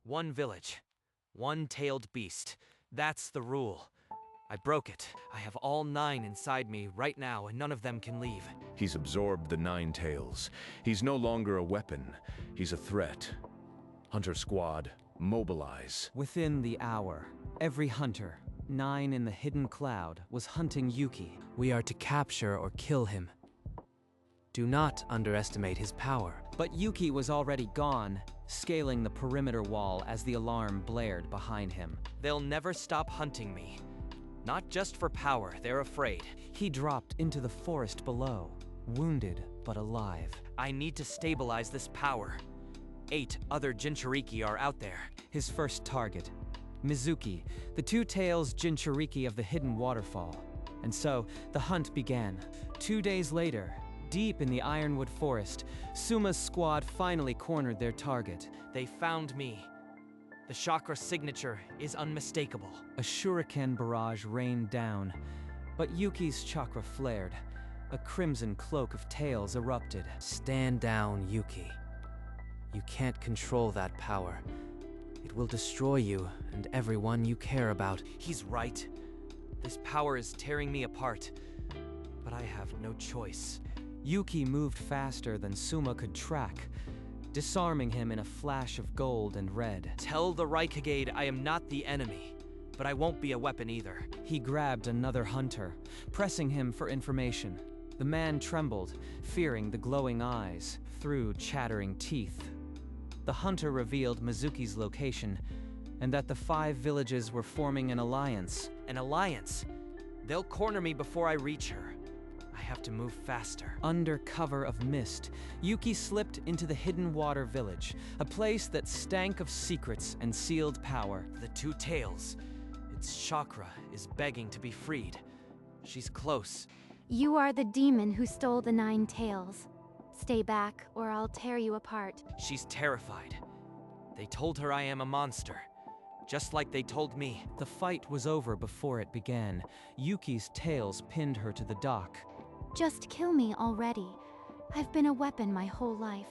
One village, one tailed beast. That's the rule. I broke it. I have all 9 inside me right now, and none of them can leave. He's absorbed the 9 tails. He's no longer a weapon. He's a threat. Hunter Squad, mobilize. Within the hour, every hunter, 9 in the hidden cloud, was hunting Yuki. We are to capture or kill him. Do not underestimate his power. But Yuki was already gone, scaling the perimeter wall as the alarm blared behind him. They'll never stop hunting me. Not just for power, they're afraid. He dropped into the forest below, wounded but alive. I need to stabilize this power. 8 other Jinchuriki are out there. His first target, Mizuki, the 2 tails Jinchuriki of the hidden waterfall. And so, the hunt began. 2 days later, deep in the Ironwood Forest, Suma's squad finally cornered their target. They found me. The chakra signature is unmistakable. A shuriken barrage rained down, but Yuki's chakra flared. A crimson cloak of tails erupted. Stand down, Yuki. You can't control that power. It will destroy you and everyone you care about. He's right. This power is tearing me apart, but I have no choice. Yuki moved faster than Suma could track, disarming him in a flash of gold and red. Tell the Raikage I am not the enemy, but I won't be a weapon either. He grabbed another hunter, pressing him for information. The man trembled, fearing the glowing eyes through chattering teeth. The hunter revealed Mizuki's location, and that the 5 villages were forming an alliance. An alliance? They'll corner me before I reach her. I have to move faster. Under cover of mist, Yuki slipped into the Hidden Water Village, a place that stank of secrets and sealed power. The 2 tails. Its chakra is begging to be freed. She's close. You are the demon who stole the 9 tails. Stay back, or I'll tear you apart. She's terrified. They told her I am a monster, just like they told me. The fight was over before it began. Yuki's tails pinned her to the dock. Just kill me already. I've been a weapon my whole life.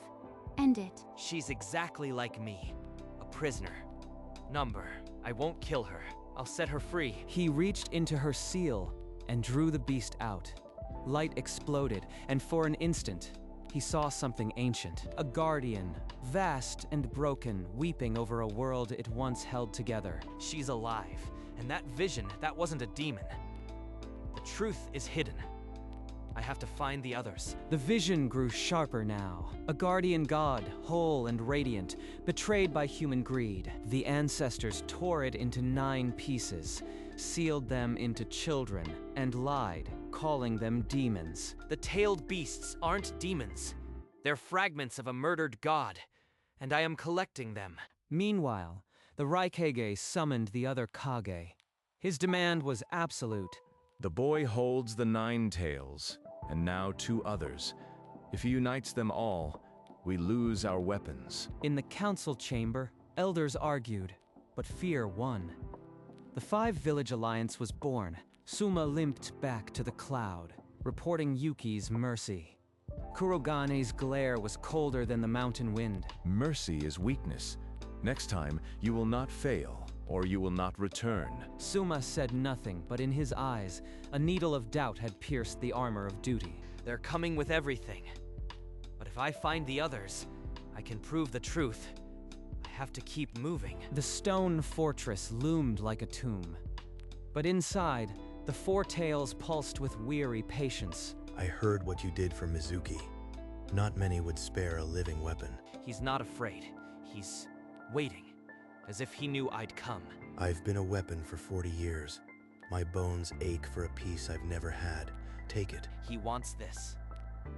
End it. She's exactly like me. A prisoner. Number. I won't kill her. I'll set her free. He reached into her seal and drew the beast out. Light exploded, and for an instant, he saw something ancient. A guardian, vast and broken, weeping over a world it once held together. She's alive, and that vision, that wasn't a demon. The truth is hidden. I have to find the others. The vision grew sharper now. A guardian god, whole and radiant, betrayed by human greed. The ancestors tore it into 9 pieces, sealed them into children, and lied, calling them demons. The tailed beasts aren't demons. They're fragments of a murdered god, and I am collecting them. Meanwhile, the Raikage summoned the other Kage. His demand was absolute. The boy holds the 9 tails, and now 2 others. If he unites them all, we lose our weapons. In the council chamber, elders argued, but fear won. The 5-village alliance was born. Suma limped back to the cloud, reporting Yuki's mercy. Kurogane's glare was colder than the mountain wind. Mercy is weakness. Next time, you will not fail, or you will not return. Suma said nothing, but in his eyes, a needle of doubt had pierced the armor of duty. They're coming with everything. But if I find the others, I can prove the truth. I have to keep moving. The stone fortress loomed like a tomb. But inside, the 4 tails pulsed with weary patience. I heard what you did for Mizuki. Not many would spare a living weapon. He's not afraid. He's waiting, as if he knew I'd come. I've been a weapon for 40 years. My bones ache for a piece I've never had. Take it. He wants this.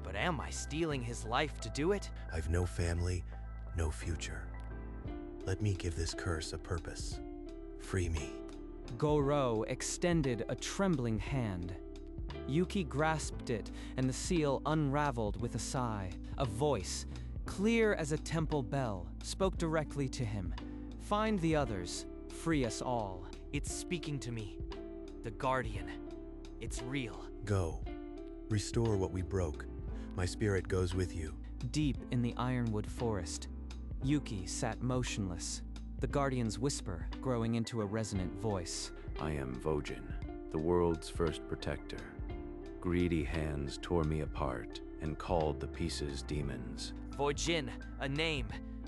But am I stealing his life to do it? I've no family, no future. Let me give this curse a purpose. Free me. Goro extended a trembling hand. Yuki grasped it, and the seal unraveled with a sigh. A voice, clear as a temple bell, spoke directly to him. Find the others. Free us all. It's speaking to me. The Guardian. It's real. Go. Restore what we broke. My spirit goes with you. Deep in the Ironwood Forest, Yuki sat motionless, the Guardian's whisper growing into a resonant voice. I am Vojin, the world's first protector. Greedy hands tore me apart and called the pieces demons. Vojin, a name,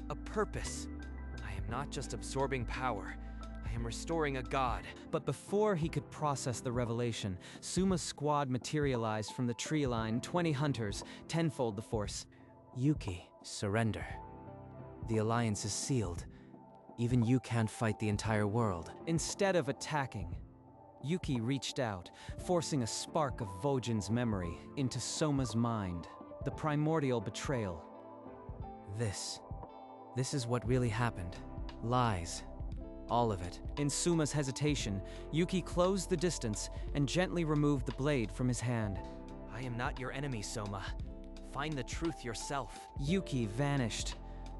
a purpose. I am not just absorbing power. I am restoring a god. But before he could process the revelation, Suma's squad materialized from the tree line, 20 hunters, tenfold the force. Yuki, surrender. The alliance is sealed. Even you can't fight the entire world. Instead of attacking, Yuki reached out, forcing a spark of Vojin's memory into Soma's mind. The primordial betrayal. This is what really happened. Lies. All of it. In Suma's hesitation, Yuki closed the distance and gently removed the blade from his hand. I am not your enemy, Soma. Find the truth yourself. Yuki vanished.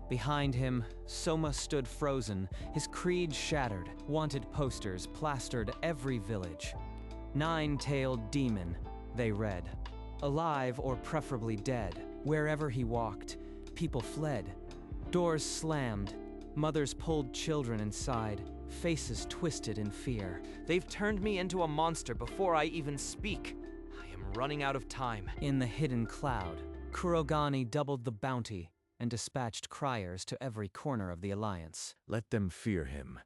Behind him, Soma stood frozen, his creed shattered. Wanted posters plastered every village. Nine-tailed demon, they read. Alive or preferably dead. Wherever he walked, people fled. Doors slammed. Mothers pulled children inside, faces twisted in fear. They've turned me into a monster before I even speak. I am running out of time. In the hidden cloud, Kurogane doubled the bounty and dispatched criers to every corner of the alliance. Let them fear him.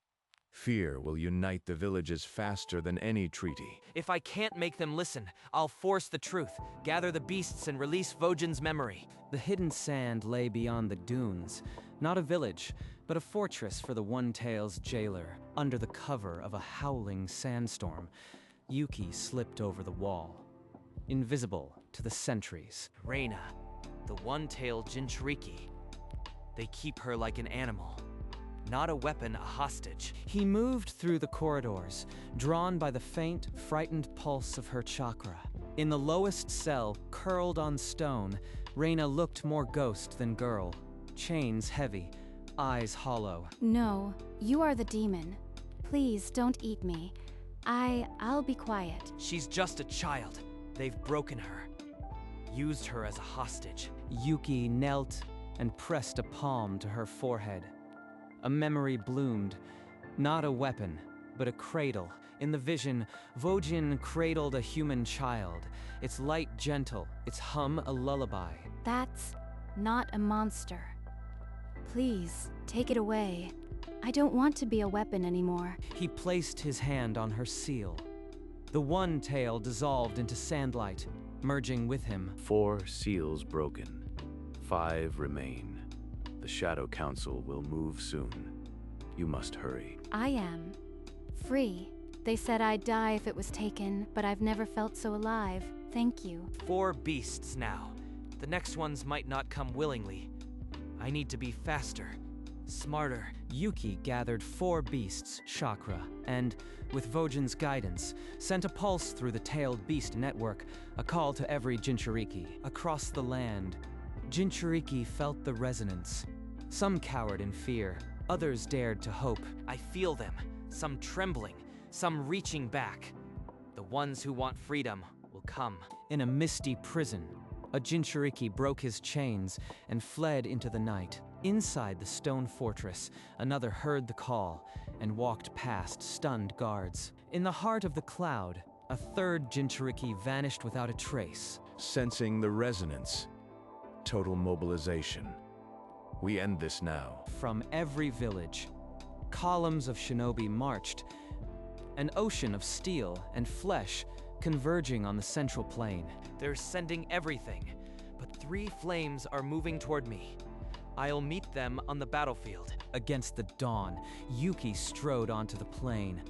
Fear will unite the villages faster than any treaty. If I can't make them listen, I'll force the truth, gather the beasts and release Vojin's memory. The hidden sand lay beyond the dunes, not a village, but a fortress for the One-Tail's jailer. Under the cover of a howling sandstorm, Yuki slipped over the wall, invisible to the sentries. Reina, the one-tailed Jinchuriki. They keep her like an animal. Not a weapon, a hostage. He moved through the corridors, drawn by the faint, frightened pulse of her chakra. In the lowest cell, curled on stone, Reina looked more ghost than girl. Chains heavy, eyes hollow. No, you are the demon. Please don't eat me. I'll be quiet. She's just a child. They've broken her. Used her as a hostage. Yuki knelt and pressed a palm to her forehead. A memory bloomed. Not a weapon, but a cradle. In the vision, Vojin cradled a human child, its light gentle, its hum a lullaby. That's not a monster. Please, take it away. I don't want to be a weapon anymore. He placed his hand on her seal. The one tail dissolved into sandlight, merging with him. 4 seals broken. 5 remain. The Shadow Council will move soon. You must hurry. I am free. They said I'd die if it was taken, but I've never felt so alive. Thank you. 4 beasts now. The next ones might not come willingly. I need to be faster, smarter. Yuki gathered 4 beasts' chakra and, with Vojin's guidance, sent a pulse through the tailed beast network, a call to every Jinchuriki. Across the land, Jinchuriki felt the resonance. Some cowered in fear, others dared to hope. I feel them, some trembling, some reaching back. The ones who want freedom will come. In a misty prison, a Jinchuriki broke his chains and fled into the night. Inside the stone fortress, another heard the call and walked past stunned guards. In the heart of the cloud, a third Jinchuriki vanished without a trace. Sensing the resonance. Total mobilization. We end this now. From every village, columns of shinobi marched, an ocean of steel and flesh converging on the central plain. They're sending everything, but 3 flames are moving toward me. I'll meet them on the battlefield. Against the dawn, Yuki strode onto the plain.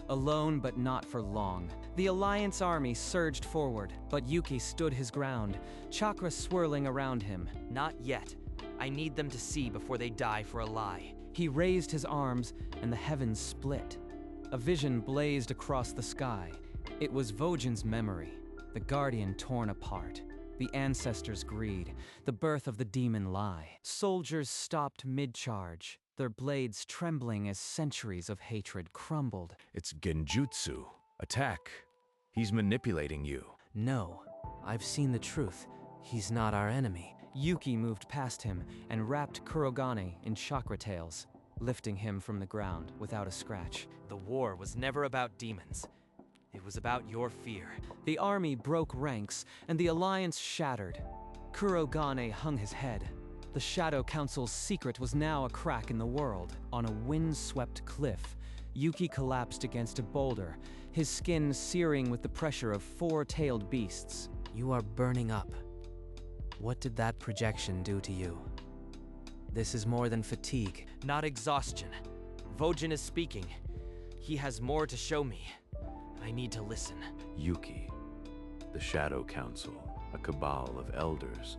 Alone but not for long. The Alliance army surged forward, but Yuki stood his ground, chakra swirling around him. Not yet. I need them to see before they die for a lie. He raised his arms, and the heavens split. A vision blazed across the sky. It was Vojin's memory, the Guardian torn apart, the ancestors' greed, the birth of the demon lie. Soldiers stopped mid-charge, their blades trembling as centuries of hatred crumbled. It's genjutsu. Attack. He's manipulating you. No, I've seen the truth. He's not our enemy. Yuki moved past him and wrapped Kurogane in chakra tails. lifting him from the ground without a scratch. The war was never about demons. It was about your fear. The army broke ranks, and the alliance shattered. Kurogane hung his head. The Shadow Council's secret was now a crack in the world. On a wind-swept cliff, Yuki collapsed against a boulder, his skin searing with the pressure of four-tailed beasts. You are burning up. What did that projection do to you? This is more than fatigue. Not exhaustion. Vojin is speaking. He has more to show me. I need to listen. Yuki, the Shadow Council, a cabal of elders,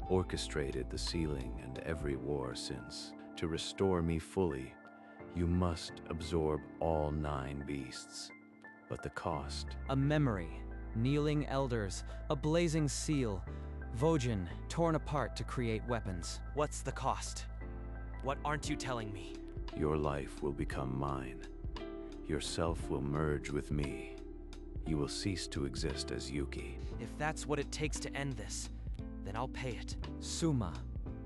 orchestrated the sealing and every war since. To restore me fully, you must absorb all 9 beasts. But the cost... A memory, kneeling elders, a blazing seal, Vojin torn apart to create weapons. What's the cost? What aren't you telling me? Your life will become mine. Yourself will merge with me. You will cease to exist as Yuki. If that's what it takes to end this, then I'll pay it. Suma,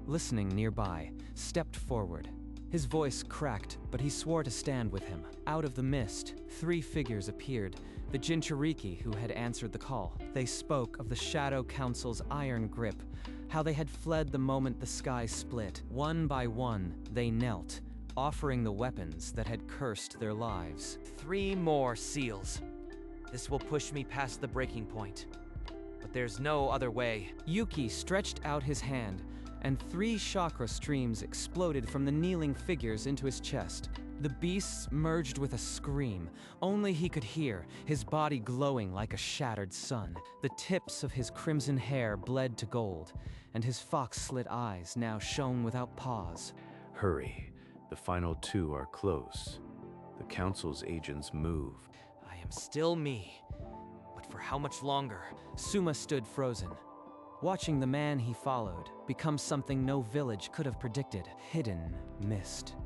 listening nearby, stepped forward. His voice cracked, but he swore to stand with him. Out of the mist, 3 figures appeared, the Jinchuriki who had answered the call. They spoke of the Shadow Council's iron grip, how they had fled the moment the sky split. One by one, they knelt, offering the weapons that had cursed their lives. 3 more seals. This will push me past the breaking point. But there's no other way. Yuki stretched out his hand, and 3 chakra streams exploded from the kneeling figures into his chest. The beasts merged with a scream. Only he could hear, his body glowing like a shattered sun. The tips of his crimson hair bled to gold, and his fox-slit eyes now shone without pause. Hurry. The final 2 are close. The Council's agents move. I am still me. But for how much longer? Suma stood frozen, watching the man he followed become something no village could have predicted. Hidden mist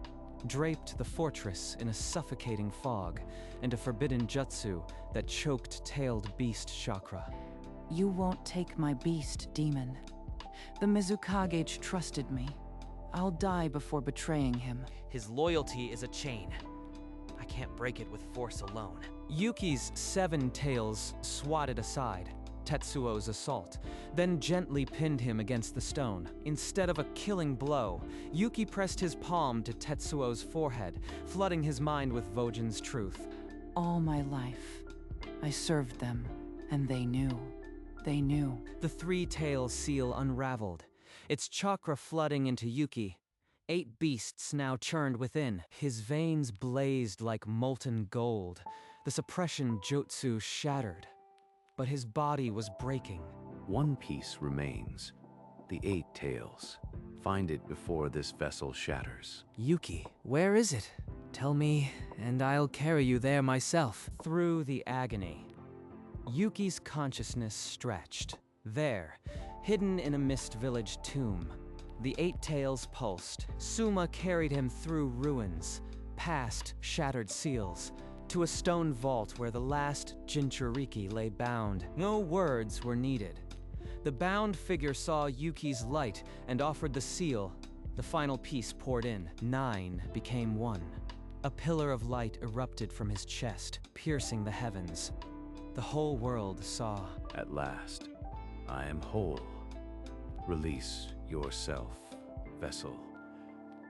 draped the fortress in a suffocating fog, and a forbidden jutsu that choked tailed beast chakra. You won't take my beast, demon. The Mizukage trusted me. I'll die before betraying him. His loyalty is a chain. I can't break it with force alone. Yuki's 7 tails swatted aside Tetsuo's assault, then gently pinned him against the stone. Instead of a killing blow, Yuki pressed his palm to Tetsuo's forehead, flooding his mind with Vojin's truth. All my life, I served them, and they knew. They knew. The 3-tail seal unraveled, its chakra flooding into Yuki. 8 beasts now churned within. His veins blazed like molten gold. The suppression jutsu shattered. But his body was breaking. 1 piece remains. The 8 tails. Find it before this vessel shatters. Yuki, where is it? Tell me, and I'll carry you there myself. Through the agony, Yuki's consciousness stretched. There, hidden in a mist village tomb, the 8 tails pulsed. Suma carried him through ruins, past shattered seals, to a stone vault where the last Jinchuriki lay bound. No words were needed. The bound figure saw Yuki's light and offered the seal. The final piece poured in. 9 became 1. A pillar of light erupted from his chest, piercing the heavens. The whole world saw. At last, I am whole. Release yourself, vessel.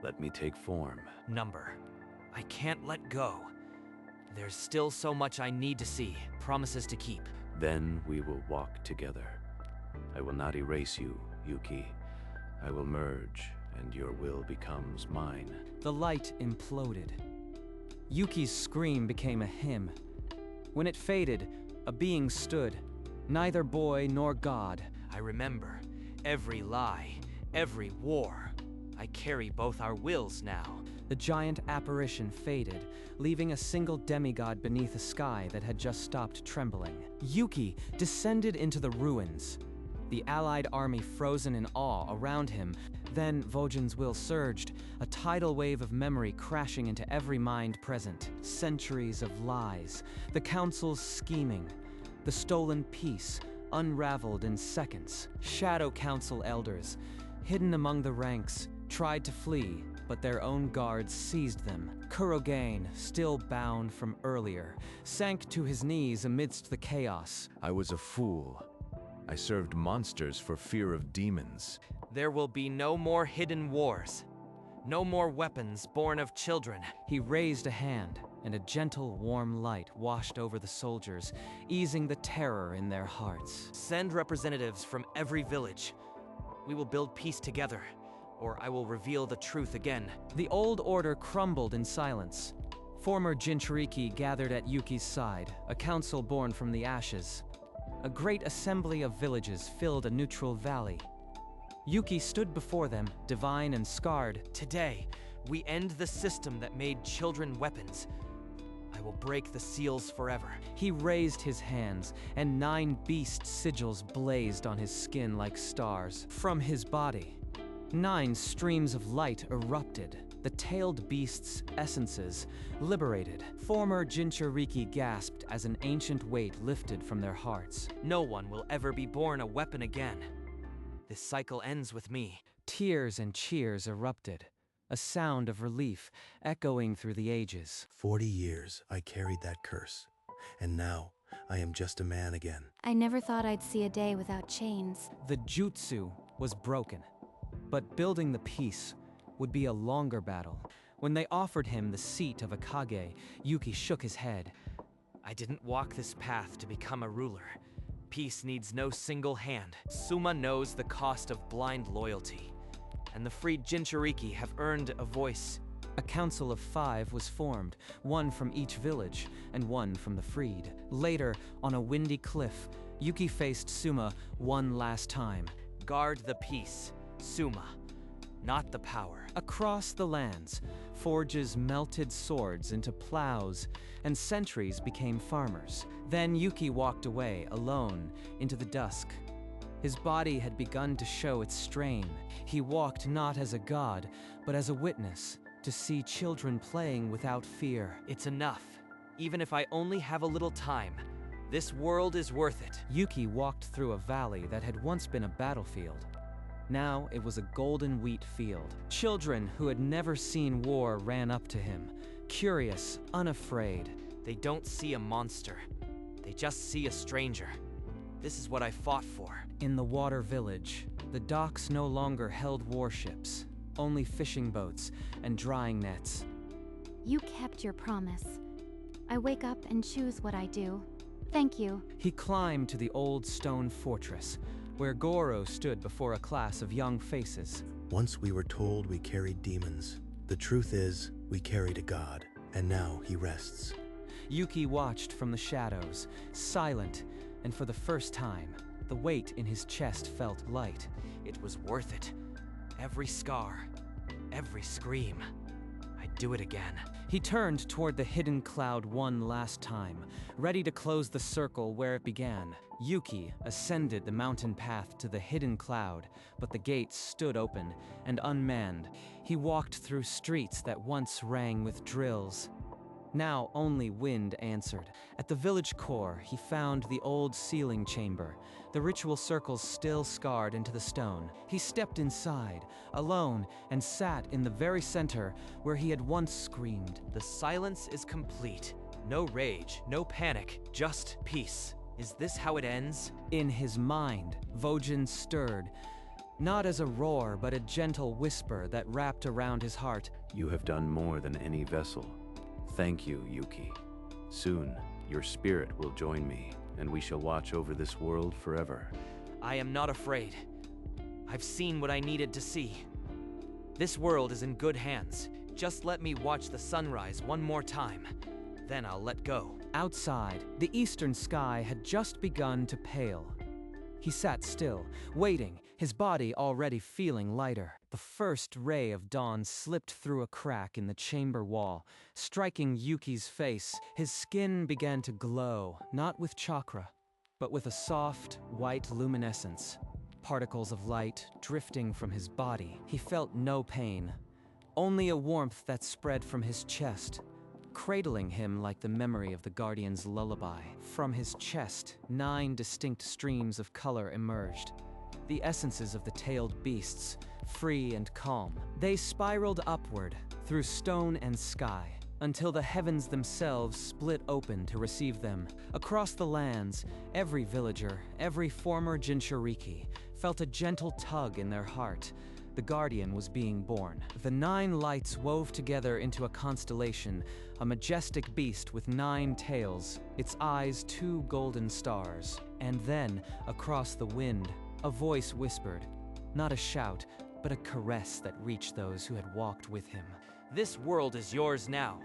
Let me take form. Number. I can't let go. There's still so much I need to see, promises to keep. Then we will walk together. I will not erase you, Yuki. I will merge, and your will becomes mine. The light imploded. Yuki's scream became a hymn. When it faded, a being stood, neither boy nor god. I remember. Every lie, every war. I carry both our wills now. The giant apparition faded, leaving a single demigod beneath a sky that had just stopped trembling. Yuki descended into the ruins, the allied army frozen in awe around him. Then Vojin's will surged, a tidal wave of memory crashing into every mind present. Centuries of lies, the council's scheming, the stolen peace, unraveled in seconds. Shadow Council elders, hidden among the ranks, tried to flee, but their own guards seized them. Kurogain, still bound from earlier, sank to his knees amidst the chaos. I was a fool. I served monsters for fear of demons. There will be no more hidden wars. No more weapons born of children. He raised a hand, and a gentle, warm light washed over the soldiers, easing the terror in their hearts. Send representatives from every village. We will build peace together, or I will reveal the truth again. The old order crumbled in silence. Former Jinchuriki gathered at Yuki's side, a council born from the ashes. A great assembly of villages filled a neutral valley. Yuki stood before them, divine and scarred. Today, we end the system that made children weapons. I will break the seals forever. He raised his hands, and 9 beast sigils blazed on his skin like stars. From his body, 9 streams of light erupted, the tailed beast's essences liberated. Former Jinchuriki gasped as an ancient weight lifted from their hearts. No one will ever be born a weapon again. This cycle ends with me. Tears and cheers erupted, a sound of relief echoing through the ages. 40 years I carried that curse, and now I am just a man again. I never thought I'd see a day without chains. The jutsu was broken, but building the peace would be a longer battle. When they offered him the seat of a Kage, Yuki shook his head. I didn't walk this path to become a ruler. Peace needs no single hand. Suma knows the cost of blind loyalty, and the freed Jinchuriki have earned a voice. A council of 5 was formed, 1 from each village, and 1 from the freed. Later, on a windy cliff, Yuki faced Suma one last time. Guard the peace, Suma, not the power. Across the lands, forges melted swords into plows, and sentries became farmers. Then Yuki walked away, alone, into the dusk. His body had begun to show its strain. He walked not as a god, but as a witness, to see children playing without fear. It's enough. Even if I only have a little time, this world is worth it. Yuki walked through a valley that had once been a battlefield. Now it was a golden wheat field. Children who had never seen war ran up to him, curious, unafraid. They don't see a monster. They just see a stranger. This is what I fought for. In the water village, the docks no longer held warships, only fishing boats and drying nets. You kept your promise. I wake up and choose what I do. Thank you. He climbed to the old stone fortress, where Goro stood before a class of young faces. Once we were told we carried demons. The truth is, we carried a god, and now he rests. Yuki watched from the shadows, silent, and for the first time, the weight in his chest felt light. It was worth it. Every scar, every scream. I'd do it again. He turned toward the hidden cloud one last time, ready to close the circle where it began. Yuki ascended the mountain path to the hidden cloud, but the gates stood open and unmanned. He walked through streets that once rang with drills. Now only wind answered. At the village core, he found the old sealing chamber, the ritual circles still scarred into the stone. He stepped inside, alone, and sat in the very center where he had once screamed. The silence is complete. No rage, no panic, just peace. Is this how it ends? In his mind, Vojin stirred, not as a roar, but a gentle whisper that wrapped around his heart. You have done more than any vessel. Thank you, Yuki. Soon, your spirit will join me, and we shall watch over this world forever. I am not afraid. I've seen what I needed to see. This world is in good hands. Just let me watch the sunrise one more time. Then I'll let go. Outside, the eastern sky had just begun to pale. He sat still, waiting, his body already feeling lighter. The first ray of dawn slipped through a crack in the chamber wall, striking Yuki's face. His skin began to glow, not with chakra, but with a soft, white luminescence. Particles of light drifting from his body. He felt no pain, only a warmth that spread from his chest, cradling him like the memory of the Guardian's lullaby. From his chest, 9 distinct streams of color emerged, the essences of the tailed beasts, free and calm. They spiraled upward, through stone and sky, until the heavens themselves split open to receive them. Across the lands, every villager, every former Jinchuriki, felt a gentle tug in their heart. The Guardian was being born. The 9 lights wove together into a constellation, a majestic beast with 9 tails, its eyes 2 golden stars. And then, across the wind, a voice whispered, not a shout, but a caress that reached those who had walked with him. This world is yours now.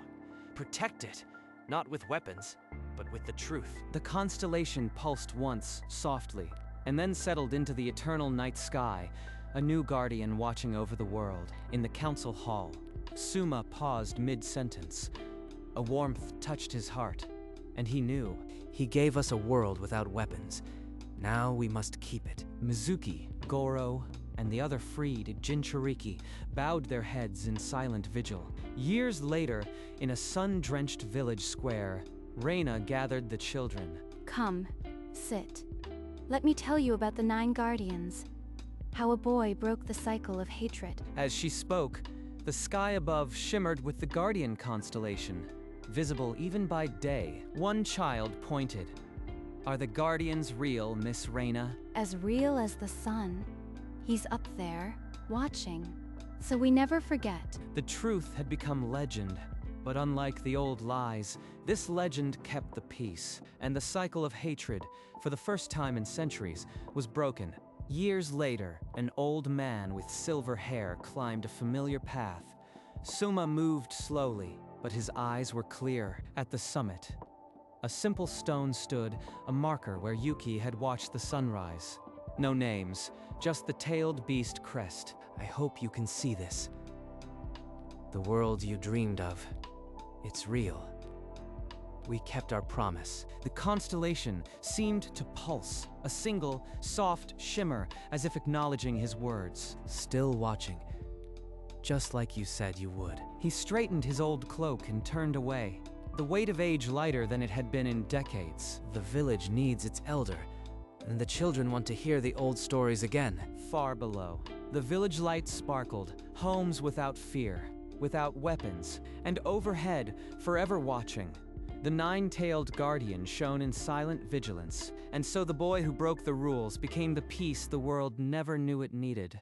Protect it, not with weapons, but with the truth. The constellation pulsed once, softly, and then settled into the eternal night sky, a new guardian watching over the world. In the council hall, Suma paused mid-sentence. A warmth touched his heart, and he knew. He gave us a world without weapons. Now we must keep it. Mizuki, Goro, and the other freed Jinchuriki bowed their heads in silent vigil. Years later, in a sun-drenched village square, Reina gathered the children. Come, sit. Let me tell you about the 9 guardians. How a boy broke the cycle of hatred. As she spoke, the sky above shimmered with the Guardian constellation, visible even by day. One child pointed. Are the Guardians real, Miss Reina? As real as the sun. He's up there, watching. So we never forget. The truth had become legend, but unlike the old lies, this legend kept the peace, and the cycle of hatred, for the first time in centuries, was broken. Years later, an old man with silver hair climbed a familiar path. Suma moved slowly, but his eyes were clear. At the summit, a simple stone stood, a marker where Yuki had watched the sunrise. No names, just the tailed beast crest. I hope you can see this. The world you dreamed of, it's real. We kept our promise. The constellation seemed to pulse, a single, soft shimmer, as if acknowledging his words. Still watching, just like you said you would. He straightened his old cloak and turned away, the weight of age lighter than it had been in decades. The village needs its elder, and the children want to hear the old stories again. Far below, the village lights sparkled, homes without fear, without weapons, and overhead, forever watching, the 9-tailed guardian shone in silent vigilance, and so the boy who broke the rules became the peace the world never knew it needed.